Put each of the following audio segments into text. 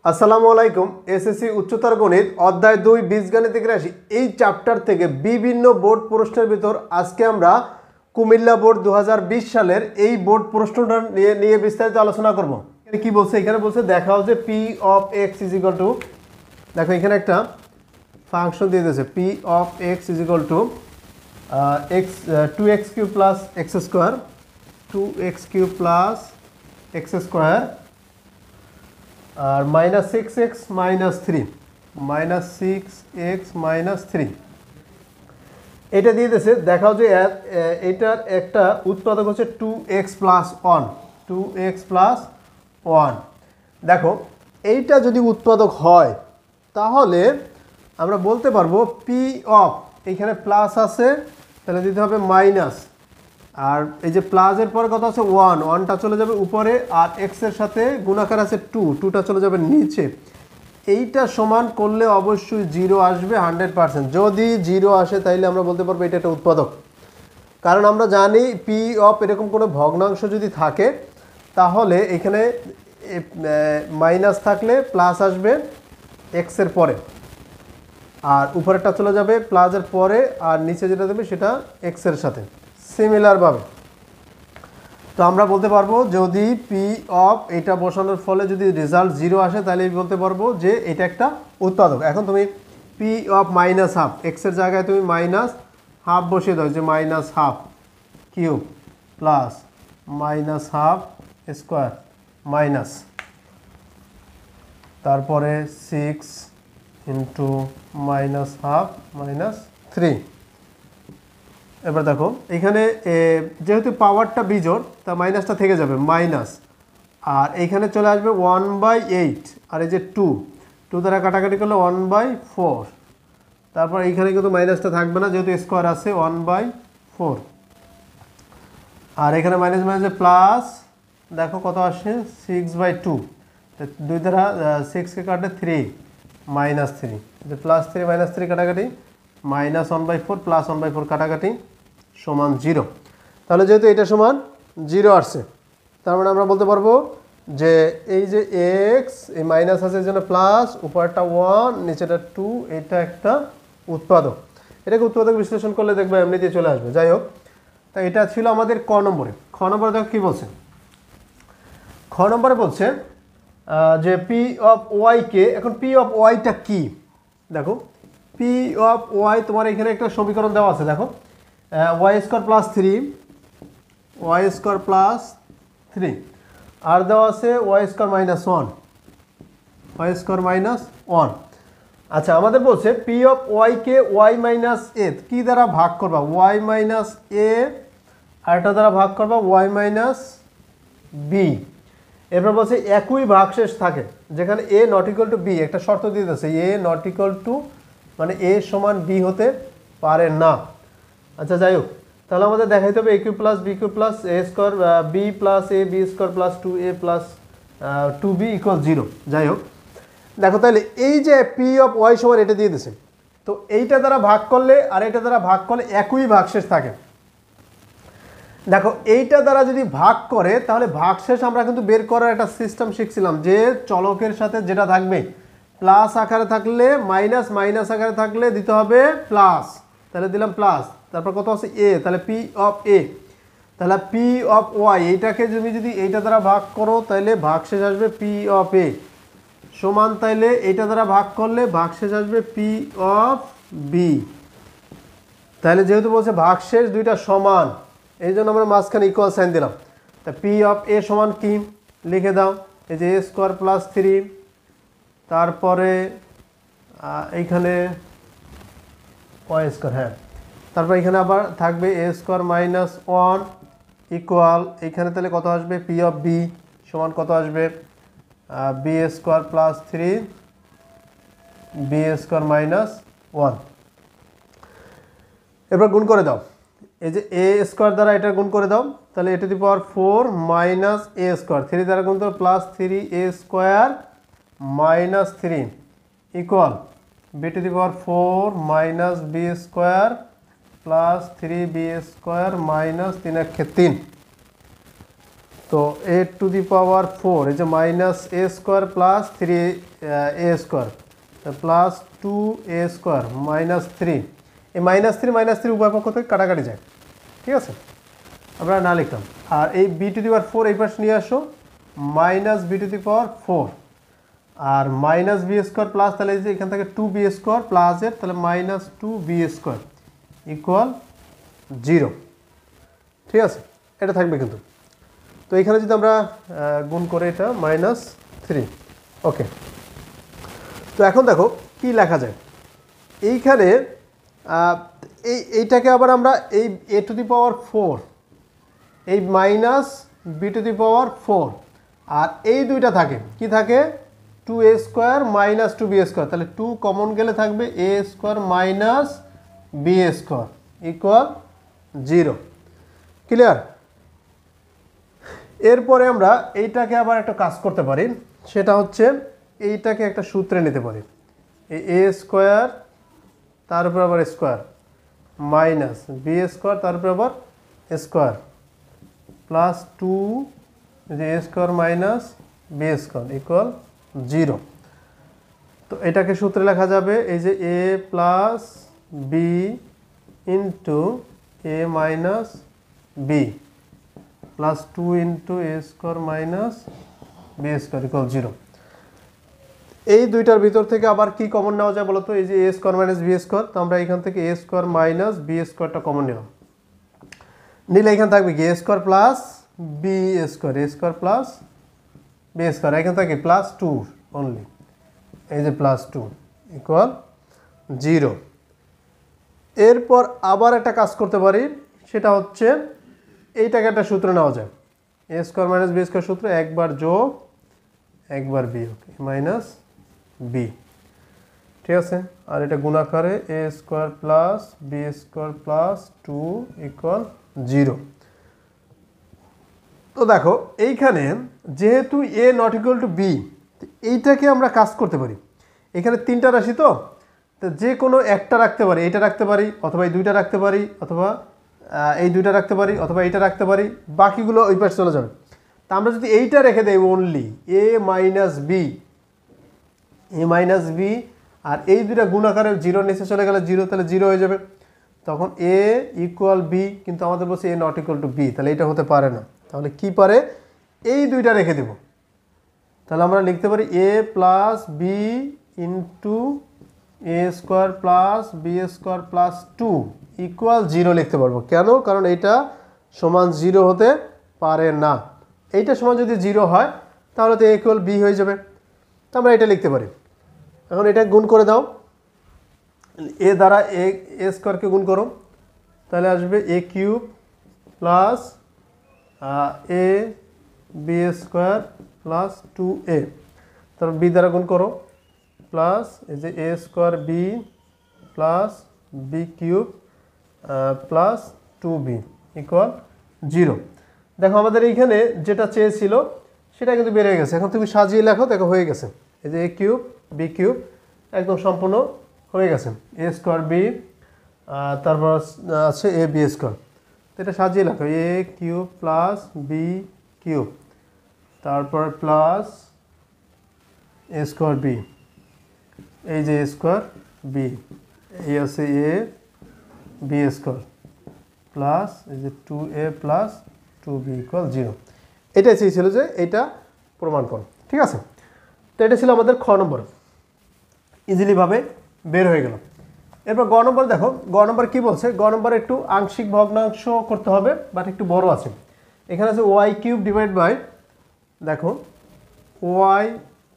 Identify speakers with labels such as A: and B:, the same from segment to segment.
A: আসসালামু আলাইকুম। এসএসসি উচ্চতর গণিত অধ্যায় 2 বীজগাণিতিক রাশি এই চ্যাপ্টার থেকে বিভিন্ন বোর্ড প্রশ্নের ভিতর আজকে আমরা কুমিল্লা বোর্ড 2020 সালের এই বোর্ড প্রশ্নটা নিয়ে বিস্তারিত আলোচনা করব। এখানে কি বলছে? এখানে বলছে দেখাও যে P of X is equal to, দেখো এখানে একটা ফাংশন দিয়ে দিয়েছে P of X is equal to X 2x cube plus X square 2x cube plus X square আর মাইনাস 6x মাইনাস 3 এটা দিয়ে দিয়েছে। দেখাও যে এটার একটা উৎপাদক হচ্ছে 2x প্লাস 1 দেখো এইটা যদি উৎপাদক হয় তাহলে আমরা বলতে পারবো পি অফ, এইখানে প্লাস আছে তাহলে দিতে হবে মাইনাস, আর এই যে প্লাসের পরে কত আছে 1টা চলে যাবে উপরে, আর এক্স এর সাথে গুণাকার আছে 2টা চলে যাবে নিচে। এইটা সমান করলে অবশ্যই 0 আসবে 100%। যদি 0 আসে তাইলে আমরা বলতে পারবো এটা একটা উৎপাদক, কারণ আমরা জানি পি অফ এরকম কোনো ভগ্নাংশ যদি থাকে তাহলে এখানে মাইনাস থাকলে প্লাস আসবে এক্স এর পরে, আর উপরেরটা চলে যাবে প্লাসের পরে, আর নিচে যেটা দেবে সেটা এক্স এর সাথে সিমিলারভাবে। তো আমরা বলতে পারবো যদি পি অফ এটা বসানোর ফলে যদি রেজাল্ট 0 আসে তাহলে বলতে পারবো যে এটা একটা উৎপাদক। এখন তুমি পি অফ মাইনাস হাফ, এক্সের জায়গায় তুমি মাইনাস হাফ বসিয়ে দাও, যে minus half cube plus minus half square minus, তারপরে 6 ইন্টু মাইনাস হাফ মাইনাস 3। এবার দেখো এখানে যেহেতু পাওয়ারটা বিজোড় তা মাইনাসটা থেকে যাবে মাইনাস, আর এইখানে চলে আসবে 1/8, আর এই যে 2 দ্বারা কাটাকাটি করলে 1/4, তারপর এইখানে কিন্তু মাইনাসটা থাকবে না যেহেতু স্কোয়ার আছে 1/4, আর এখানে মাইনাস মাইনাসে প্লাস, দেখো কত আসে 6/2, 2 দ্বারা 6কে কাটে 3 মাইনাস 3, যে প্লাস 3 মাইনাস 3 কাটাকাটি মাইনাস 1/4 প্লাস 1/4 কাটাকাটি সমান 0। তাহলে যেহেতু এটা সমান 0 আসছে, তার মানে আমরা বলতে পারবো যে এই যে এক্স এই মাইনাস আছে এই জন্য প্লাস, উপরটা 1 নিচেটা 2, এটা একটা উৎপাদক। এটাকে উৎপাদক বিশ্লেষণ করলে দেখবে এমনিতেই চলে আসবে। যাই হোক, তা এটা ছিল আমাদের ক নম্বরে। খ নম্বরে দেখো কী বলছে। খ নম্বরে বলছে যে পি অফ ওয়াইকে, এখন পি অফ ওয়াইটা কি দেখো, পি অফ ওয়াই তোমার এখানে একটা সমীকরণ দেওয়া আছে, দেখো ওয়াই স্কোয়ার প্লাস 3 আর দেওয়া আছে ওয়াই স্কোয়ার মাইনাস 1। আচ্ছা, আমাদের বলছে পি অফ ওয়াইকে ওয়াই মাইনাস এ কী দ্বারা ভাগ করবা, ওয়াই মাইনাস এ, আর এটা দ্বারা ভাগ করবা ওয়াই মাইনাস বি। এরপর বলছে একই ভাগশেষ থাকে যেখানে এ নট ইকুয়াল টু বি, একটা শর্ত দিয়ে দিচ্ছে এ নট ইকুয়াল টু মানে এ সমান বি হতে পারে না। আচ্ছা যাই হোক, তাহলে আমাদের দেখাইতে হবে a q plus b q plus a square b plus a b square plus 2a plus 2b equal 0। যাই হোক, দেখো তাহলে এই যে পি অফ ওয়াই সমান এটা দিয়ে দিছে, তো এইটা দ্বারা ভাগ করলে আর এটা দ্বারা ভাগ করলে একই ভাগশেষ থাকে। দেখো এইটা দ্বারা যদি ভাগ করে তাহলে ভাগশেষ আমরা কিন্তু বের করার একটা সিস্টেম শিখছিলাম, যে চলকের সাথে যেটা থাকবে প্লাস আকারে থাকলে মাইনাস, মাইনাস আকারে থাকলে দিতে হবে প্লাস, তাহলে দিলাম প্লাস, তারপর কত আছে এ, তাহলে পি অফ এ, তাহলে পি অফ ওয়াই এইটাকে তুমি যদি এইটা দ্বারা ভাগ করো তাহলে ভাগশেষ আসবে পি অফ এ সমান, তাইলে এইটা দ্বারা ভাগ করলে ভাগশেষ আসবে পি অফ বি। তাহলে যেহেতু বলছে ভাগশেষ দুইটা সমান এই জন্য আমরা মাঝখানে ইকুয়াল সাইন দিলাম। তা পি অফ এ সমান কি লিখে দাও, এই যে এ স্কোয়ার প্লাস 3, তারপরে এইখানে ওয়াই স্কোয়ার, হ্যাঁ, তারপর এখানে আবার থাকবে এ স্কোয়ার মাইনাস 1 ইকুয়াল, এইখানে তাহলে কত আসবে পি অফ বি সমান কত আসবে B square plus 3 B square minus 1। এবার গুণ করে দাও, এই যে এ স্কোয়ার দ্বারা এটা গুণ করে দাও, তাহলে a to the power 4 minus a square 3 দ্বারা গুণ করো plus 3a square minus 3 equal b to the power 4 minus B square plus 3b square minus 3 3। তো এ টু দি পাওয়ার 4 এই যে minus a square plus 3 A square plus 2 A square minus 3, এই -3 উভয় পক্ষ থেকে কাটাকাটি যায়, ঠিক আছে, আমরা না লিখলাম। আর এই বি টু দি পাওয়ার 4 এই পাশে নিয়ে আসো, minus B to the power 4 আর মাইনাস বি স্কোয়ার প্লাস, তাহলে এই যে এখান থেকে 2b স্কোয়ার প্লাস এর, তাহলে মাইনাস 2b স্কোয়ার ইকুয়াল 0, ঠিক আছে, এটা থাকবে কিন্তু। তো এখানে যদি আমরা গুণ করে এটা -3, ওকে। তো এখন দেখো কি লেখা যায় এইখানে, এইটাকে আবার আমরা এই এ টু দি পাওয়ার 4 এই minus B to the power 4 আর এই দুইটা থাকে, কি থাকে 2a square minus 2b square, তাহলে 2 কমন গেলে থাকবে a square minus b square equal 0, clear. এরপরে আমরা এইটাকে আবার একটা কাজ করতে পারি, সেটা হচ্ছে এইটাকে একটা সূত্রে নিতে পারি, এই এ স্কোয়ার তার উপর আবার স্কোয়ার মাইনাস বি স্কোয়ার তার উপর আবার স্কোয়ার প্লাস 2 যে a square minus B square equal 0। তো এটাকে সূত্রে লেখা যাবে এই যে a plus b into a minus b plus 2 into a square minus B square equal 0। এই দুইটার ভিতর থেকে আবার কি কমন নেওয়া যায় বলতো, এই যে a square minus B square, তো আমরা এখান থেকে এ স্কোয়ার মাইনাস বি স্কোয়ারটা কমন নিলাম, নিলে এখানে থাকবে কি এ স্কোয়ার প্লাস বি স্কোয়ার, এ স্কোয়ার প্লাস বি স্কোয়ার, এখান থেকে প্লাস 2 অনলি, এই যে প্লাস 2 ইকুয়াল 0। এরপর আবার একটা কাজ করতে পারি, সেটা হচ্ছে এইটাকে একটা সূত্র নেওয়া যায়, এ স্কোয়ার মাইনাস বি স্কোয়ার সূত্র, একবার যোগ একবার বিয়োগ মাইনাস বি, ঠিক আছে, আর এটা গুণাকারে a square plus b square plus 2 equal 0। তো দেখো এইখানে যেহেতু a not equal to b, এইটাকে আমরা কাজ করতে পারি, এখানে 3টা রাশি, তো যে কোনো একটা রাখতে পারি, এইটা রাখতে পারি অথবা এই দুইটা রাখতে পারি অথবা এই দুইটা রাখতে পারি অথবা এইটা রাখতে পারি, বাকিগুলো ওই পাশে চলে যাবে। তা আমরা যদি এইটা রেখে দেই অনলি এ মাইনাস বি আর এই দুইটা গুণাকারে 0 নিচে চলে গেলে 0, তাহলে 0 হয়ে যাবে, তখন এ ইকুয়াল বি, কিন্তু আমাদের বলছে এ নট ইকুয়াল টু বি, তাহলে এটা হতে পারে না, তাহলে কি পারে এই দুইটা রেখে দেব, তাহলে আমরা লিখতে পারি a plus b into a square plus b square plus 2 equal 0 লিখতে পারবো। কেন? কারণ এইটা সমান 0 হতে পারে না, এইটা সমান যদি 0 হয় তাহলে তো এ ইকুয়াল বি হয়ে যাবে, তো আমরা এটা লিখতে পারি। এখন এটা গুণ করে দাও, এ দ্বারা এ স্কোয়ারকে গুণ করো, তাহলে আসবে a cube plus a b square plus 2a, তারপর বি দ্বারা গুণ করো প্লাস এই যে a square b plus b cube plus 2b equal 0। দেখো আমাদের এইখানে যেটা চেয়েছিল সেটা কিন্তু বের হয়ে গেছে, এখন তুমি সাজিয়ে লেখো, দেখো হয়ে গেছে, এই যে এ কিউব বি কিউব একদম সম্পূর্ণ হয়ে গেছে, এ স্কোয়ার বি তারপর আছে এ বি স্কোয়ার, তো এটা সাজিয়ে লেখো এ কিউব প্লাস বি কিউব তারপর প্লাস এ স্কোয়ার বি, এই যে এ স্কোয়ার বি, এই আছে এ বি স্কোয়ার প্লাস এই যে 2a প্লাস 2b ইকুয়াল 0। এটাই চেয়েছিল যে এটা প্রমাণ করো, ঠিক আছে। তো এটা ছিল আমাদের খ নম্বর, ইজিলিভাবে বের হয়ে গেল। এরপর গ নম্বর দেখো, গ নম্বর কী বলছে, গ নম্বরে একটু আংশিক ভগ্নাংশ করতে হবে, বাট একটু বড় আছে। এখানে আছে ওয়াই কিউব ডিভাইড বাই, দেখো ওয়াই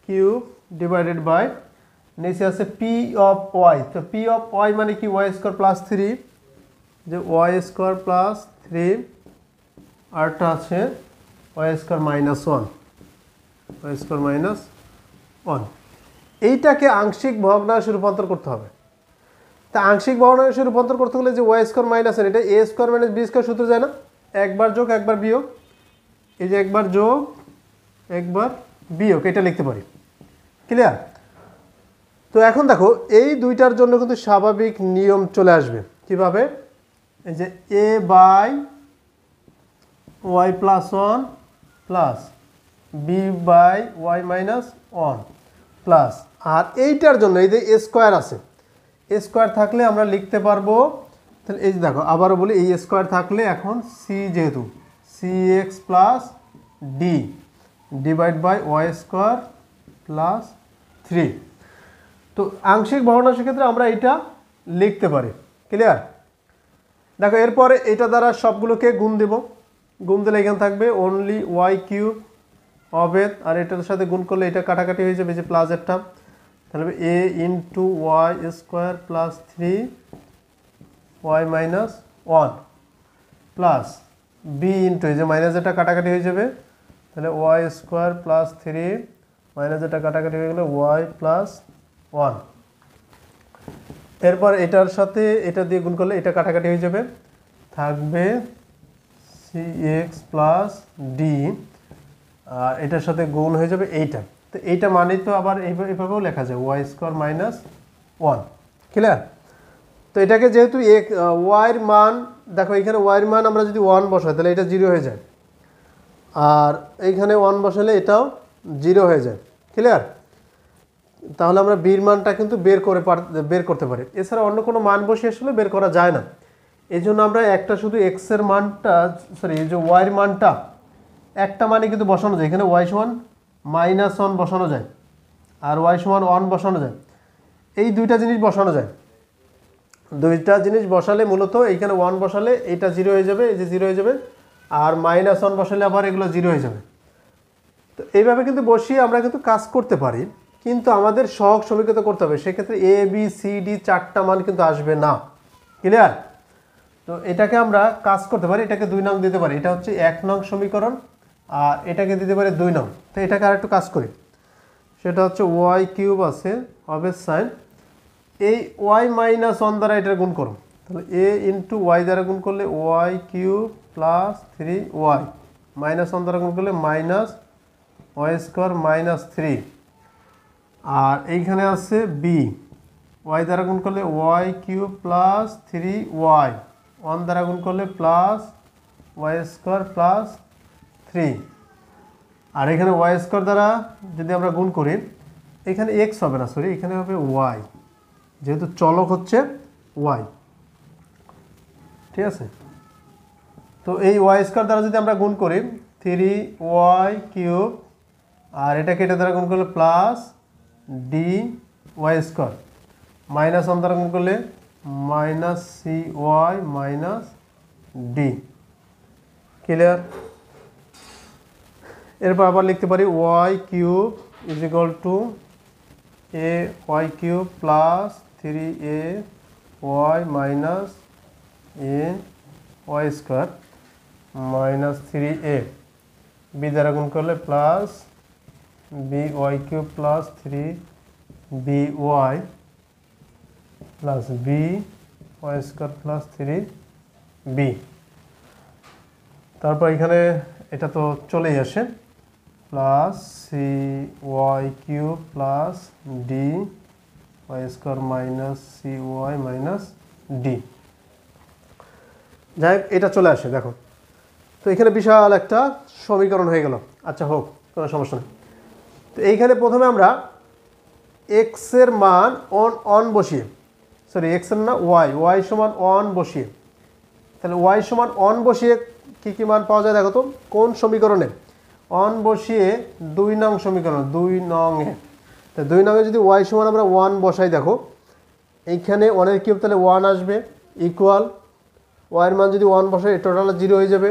A: কিউব ডিভাইডেড বাই, নিচে আছে পি অফ ওয়াই, তো পি অফ ওয়াই মানে কি ওয়াই স্কোয়ার প্লাস 3, যে ওয়াই স্কোয়ার প্লাস 3, আরটা আছে Y square minus 1, Y square minus 1। এইটাকে আংশিক ভগ্নাংশে রূপান্তর করতে হবে। তা আংশিক ভগ্নাংশে রূপান্তর করতে হলে যে ওয়াই স্কোয়ার মাইনাস, এটা এ স্কোয়ার মাইনাস বি স্কোয়ার সূত্র যায় না, একবার যোগ একবার বিয়োগ, এই যে একবার যোগ একবার বিয়োগ, এটা লিখতে পারি, ক্লিয়ার। তো এখন দেখো এই দুইটার জন্য কিন্তু স্বাভাবিক নিয়ম চলে আসবে, কিভাবে, এই যে a by y plus 1 plus b by y minus one plus, আর এইটার জন্য এই যে এ স্কোয়ার আছে, এ স্কোয়ার থাকলে আমরা লিখতে পারবো, তাহলে এই যে দেখো আবারও বলি, এই স্কোয়ার থাকলে এখন সি যেহেতু C X plus D divide by Y square plus 3। তো আংশিক ভগ্নাংশের ক্ষেত্রে আমরা এটা লিখতে পারি। ক্লিয়ার? দেখো এরপরে এটা দ্বারা সবগুলোকে গুণ দেব, গুণ দিলে এখানে থাকবে অনলি ওয়াই কিউব অবেদ, আর এটার সাথে গুণ করলে এটা কাটাকাটি হয়ে যাবে, যে প্লাসেরটা, তাহলে a into y square plus 3 y minus one plus b into, এই যে মাইনাস এটা কাটাকাটি হয়ে যাবে, তাহলে ওয়াই স্কোয়ার প্লাস 3 মাইনাস এটা কাটাকাটি হয়ে গেলে ওয়াই প্লাস 1। এরপর এটার সাথে এটা দিয়ে গুণ করলে এটা কাটাকাটি হয়ে যাবে, থাকবে সি এক্স প্লাস ডি, আর এটার সাথে গুণ হয়ে যাবে এইটা। তো এইটা মানে তো আবার এইভাবেও লেখা যায় ওয়াই স্কোয়ার মাইনাস 1। ক্লিয়ার? তো এটাকে যেহেতু ওয়াইয়ের মান, দেখো এইখানে ওয়াইয়ের মান আমরা যদি 1 বসাই তাহলে এটা 0 হয়ে যায়, আর এইখানে 1 বসালে এটাও 0 হয়ে যায়। ক্লিয়ার? তাহলে আমরা বির মানটা কিন্তু বের করতে পারি, এছাড়া অন্য কোনো মান বসিয়ে আসলে বের করা যায় না। এই জন্য আমরা একটা শুধু এক্সের মানটা, সরি এই যে ওয়াইয়ের মানটা একটা মানে কিন্তু বসানো যায়, এখানে ওয়াই সমান -1 বসানো যায়, আর ওয়াই সমান 1 বসানো যায়, এই দুইটা জিনিস বসানো যায়। দুইটা জিনিস বসালে মূলত এইখানে 1 বসালে এটা 0 হয়ে যাবে, এই যে 0 হয়ে যাবে, আর -1 বসালে আবার এগুলো 0 হয়ে যাবে। তো এইভাবে কিন্তু বসিয়ে আমরা কিন্তু কাজ করতে পারি, কিন্তু আমাদের সহগ সমীকরণ করতে হবে, সেক্ষেত্রে এ বি সি ডি 4টা মান কিন্তু আসবে না। ক্লিয়ার? তো এটাকে আমরা কাজ করতে পারি, এটাকে 2 নং দিতে পারি, এটা হচ্ছে 1 নং সমীকরণ, আর এটাকে দিতে পারি 2 নং। তো এটাকে আর একটু কাজ করি, সেটা হচ্ছে ওয়াই কিউব আছে অবের সাইন, এই ওয়াই মাইনাস 1 দ্বারা এটা গুণ করো, তাহলে এ ইন্টু ওয়াই দ্বারা গুণ করলে ওয়াই কিউব প্লাস 3 ওয়াই, -1 দ্বারা গুণ করলে মাইনাস ওয়াই স্কোয়ার মাইনাস 3, আর এইখানে আছে বি, ওয়াই দ্বারা গুণ করলে ওয়াই কিউব প্লাস 3 ওয়াই, 1 দ্বারা গুণ করলে প্লাস ওয়াই স্কোয়ার প্লাস 3, আর এখানে ওয়াই স্কোয়ার দ্বারা যদি আমরা গুণ করি, এখানে এক্স হবে না, সরি এখানে হবে ওয়াই, যেহেতু চলক হচ্ছে ওয়াই। ঠিক আছে? তো এই ওয়াই স্কোয়ার দ্বারা যদি আমরা গুণ করি 3 ওয়াই কিউব, আর এটাকে এটা দ্বারা গুণ করলে প্লাস ডি ওয়াই স্কোয়ার, -1 দ্বারা গুণ করলে minus C Y minus D. Clear? এরপর আবার লিখতে পারি Y cube is equal to A Y cube plus 3a Y minus A Y square minus 3a, B দ্বারা গুণ করলে plus B Y cube plus 3বি Y plus B Y square plus 3বি। তারপর এখানে এটা তো চলেই আসে, plus C Y cube plus D Y square minus C Y minus D. যাই হোক, এটা চলে আসে। দেখো তো এখানে বিশাল একটা সমীকরণ হয়ে গেল। আচ্ছা হোক, কোনো সমস্যা নেই। তো এইখানে প্রথমে আমরা এক্সের মান অন বসিয়ে, সরি এক্সের না ওয়াই সমান 1 বসিয়ে, তাহলে ওয়াই সমান 1 বসিয়ে কী কী মান পাওয়া যায় দেখো তো, কোন সমীকরণে 1 বসিয়ে 2 নং সমীকরণ, 2 নংয়ে। তো 2 নংয়ে যদি ওয়াই সমান আমরা 1 বসাই, দেখো এইখানে 1 এর কিউব তাহলে 1 আসবে, ইকুয়াল ওয়াইয়ের মান যদি 1 বসাই টোটাল 0 হয়ে যাবে।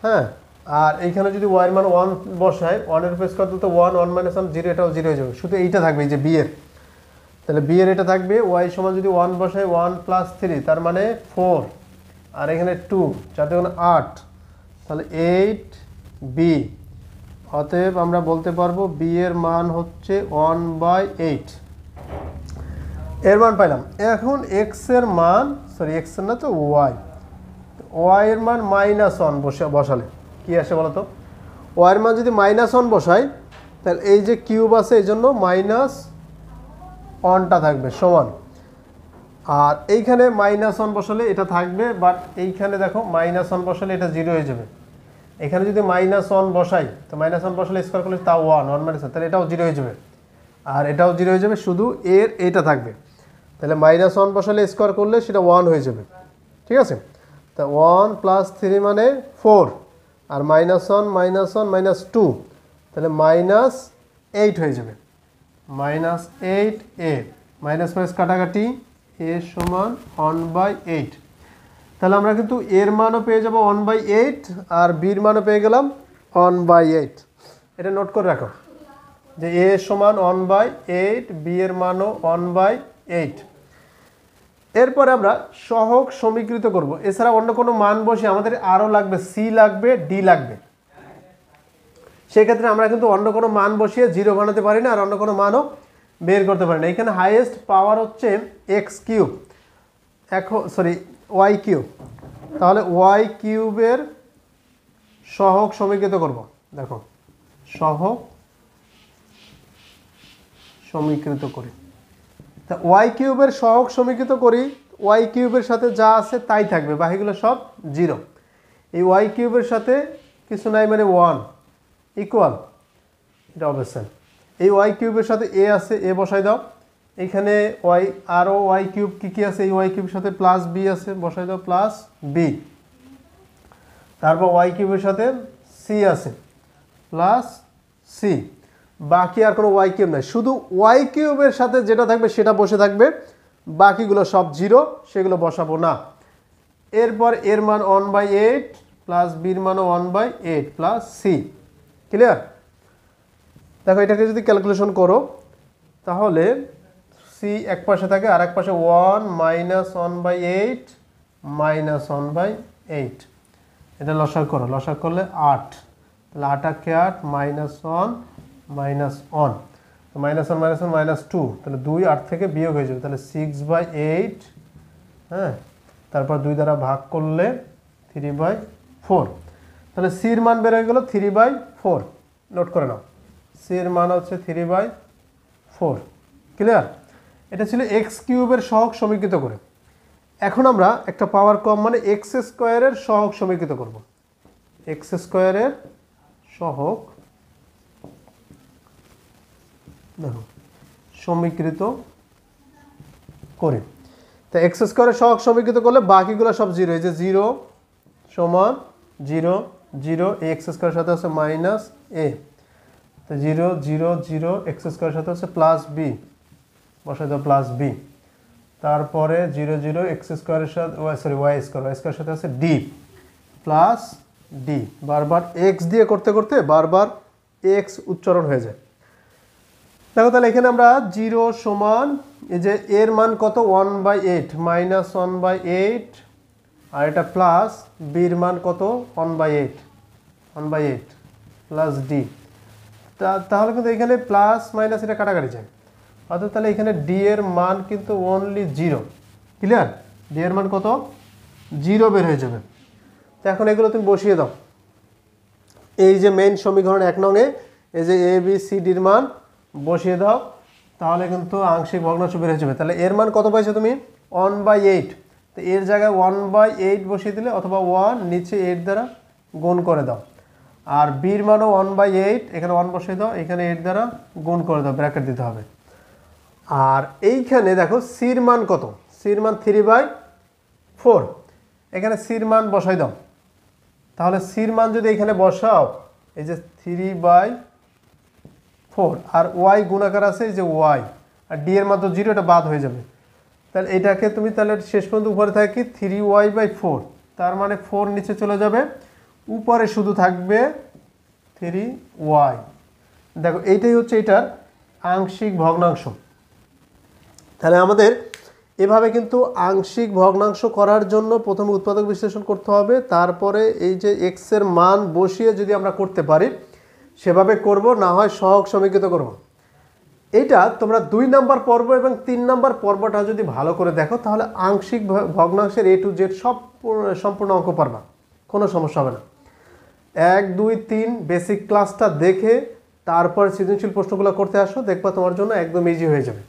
A: হ্যাঁ, আর এইখানে যদি ওয়াইয়ের মান 1 বসায়, 1 এর উপর স্কোয়ার দিলে তো 1 1 - 1 0, এটাও 0 হয়ে যাবে। শুধু এইটা থাকবে, এই যে বি এর, তাহলে বি এর এটা থাকবে ওয়াই সমান যদি 1 বসায় 1 + 3 তার মানে 4, আর এখানে 2 যাতে 8, তাহলে 8b। অতএব আমরা বলতে পারবো বি এর মান হচ্ছে 1/8, এর মান পাইলাম। এখন এক্স এর মান, সরি এক্স এর না তো ওয়াই এর মান -1 বসালে কি আসে বলো তো? ওয়াই এর মান যদি -1 বসাই, তাহলে এই যে কিউব আছে এই জন্য -1টা থাকবে সমান, আর এইখানে -1 বসালে এটা থাকবে, বাট এইখানে দেখো -1 বসালে এটা 0 হয়ে যাবে, এখানে যদি -1 বসাই, তো -1 বসালে স্কোয়ার করলে তাও 1 -1, তাহলে এটাও 0 হয়ে যাবে, আর এটাও 0 হয়ে যাবে, শুধু এর এটা থাকবে। তাহলে -1 বসালে স্কোয়ার করলে সেটা 1 হয়ে যাবে, ঠিক আছে। তা 1 + 3 মানে 4, আর -1 -1 -2, তাহলে -8 হয়ে যাবে, -8a, মাইনাস মাইনাস কাটাকাটি, a সমান 1/8। তাহলে আমরা কিন্তু এর মানও পেয়ে যাব 1/8, আর বির মানও পেয়ে গেলাম 1/8। এটা নোট করে রাখো যে a সমান 1/8, বি এর মানও 1/8। এরপরে আমরা সহগ সমীকৃত করব। এছাড়া অন্য কোনো মান বসে আমাদের আরও লাগবে, সি লাগবে, ডি লাগবে। সেক্ষেত্রে আমরা কিন্তু অন্য কোনো মান বসিয়ে 0 বানাতে পারি না, আর অন্য কোনো মানও বের করতে পারি না। এখানে হাইয়েস্ট পাওয়ার হচ্ছে x3, এখন সরি y3। তাহলে y3 এর সহগ সমীকৃত করব। দেখো সহগ সমীকৃত করি, তা y3 এর সহগ সমীকৃত করি, y3 এর সাথে যা আছে তাই থাকবে, বাকিগুলো সব 0। এই y3 এর সাথে কিছু নাই মানে 1 ইকুয়াল, এটা অবশ্যই। এই y3 এর সাথে a আছে, a বসাই দাও। এখানে আরও y3 কি আছে, এই y3 এর সাথে প্লাস b আছে, বসাই দাও প্লাস b। তারপর y3 এর সাথে c আছে, প্লাস c। বাকি আর কোনো y3 নাই, শুধু y3 এর সাথে যেটা থাকবে সেটা বসে থাকবে, বাকিগুলো সব 0, সেগুলো বসাবো না। এরপর এর মান 1/8 প্লাস বির মানও 1/8 প্লাস c। ক্লিয়ার? দেখো এটাকে যদি ক্যালকুলেশন করো তাহলে c এক পাশে থাকে, আর এক পাশে 1 -1/8 -1/8। এটা লসাগু করো, লসাগু করলে 8, তাহলে 8 আর 8 -1 -1, তো -1 -2, তাহলে 2 8 থেকে বিয়োগ হয়ে যাবে, তাহলে 6/8। হ্যাঁ, তারপর 2 দ্বারা ভাগ করলে 3/4, তাহলে সির মান বের হয়ে গেল 3/4। নোট করে নাও, সির মান হচ্ছে 3/4। ক্লিয়ার? এটা ছিল x3 এর সহগ সমীকৃত করে। এখন আমরা একটা পাওয়ার কম মানে x² এর সহগ সমীকৃত করব। x² এর সহগ দেখো সমীকৃত করি। তা x² এর সহগ সমীকৃত করলে বাকিগুলো সব 0, এই যে 0 সমান 0 0, x² এর সাথে আছে -a, তো 0 0 0, x² এর সাথে আছে প্লাস b, বসাই দাও প্লাস b। তারপরে 0 0, x² এর সাথে y² এর সাথে আছে d প্লাস d। বারবার x দিয়ে করতে করতে বারবার x উচ্চারণ হয়ে যায়। দেখো তাহলে এখানে আমরা 0 সমান, এই যে এর মান কত 1/8 -1/8, আর এটা প্লাস বির মান কত 1/8 প্লাস d। তাহলে কিন্তু এখানে প্লাস মাইনাস এটা কাটাকাটি যায়, অর্থাৎ তাহলে এখানে d এর মান কিন্তু অনলি 0। ক্লিয়ার? d এর মান কত 0 বের হয়ে যাবে। তো এখন এগুলো তুমি বসিয়ে দাও, এই যে মেইন সমীকরণ 1 নং এ এই যে a b c d এর মান বসিয়ে দাও, তাহলে কিন্তু আংশিক ভগ্নাংশ বের হয়ে যাবে। তাহলে এর মান কত পাইছো তুমি 1/8, তো এর জায়গায় 1/8 বসিয়ে দিলে, অথবা 1 নিচে 8 দ্বারা গুণ করে দাও। আর বির মানও 1/8, এখানে 1 বসিয়ে দাও, এখানে 8 দ্বারা গুণ করে দাও, ব্র্যাকেট দিতে হবে। আর এইখানে দেখো সির মান কত, সির মান 3/4, এখানে সির মান বসাই দাও। তাহলে সির মান যদি এখানে বসাও, এই যে 3/4, আর ওয়াই গুণাকার আছে এই যে ওয়াই, আর ডি এর মান তো 0, এটা বাদ হয়ে যাবে। তাহলে এটাকে তুমি তাহলে শেষ পর্যন্ত উপরে থাকে কি 3y/4, তার মানে 4 নিচে চলে যাবে, উপরে শুধু থাকবে 3y। দেখো এইটাই হচ্ছে এটার আংশিক ভগ্নাংশ। তাহলে আমাদের এভাবে কিন্তু আংশিক ভগ্নাংশ করার জন্য প্রথমে উৎপাদক বিশ্লেষণ করতে হবে, তারপরে এই যে x এর মান বসিয়ে যদি আমরা করতে পারি সেভাবে করব, না হয় সহগ সমীকৃত করব। এটা তোমরা 2 নম্বর পর্ব এবং 3 নম্বর পর্বটা যদি ভালো করে দেখো, তাহলে আংশিক ভগ্নাংশের A to Z সব সম্পূর্ণ অঙ্ক পারবা, কোনো সমস্যা হবে না। 1 2 3 বেসিক ক্লাসটা দেখে তারপর সৃজনশীল প্রশ্নগুলো করতে আসো, দেখবা তোমার জন্য একদম ইজি হয়ে যাবে।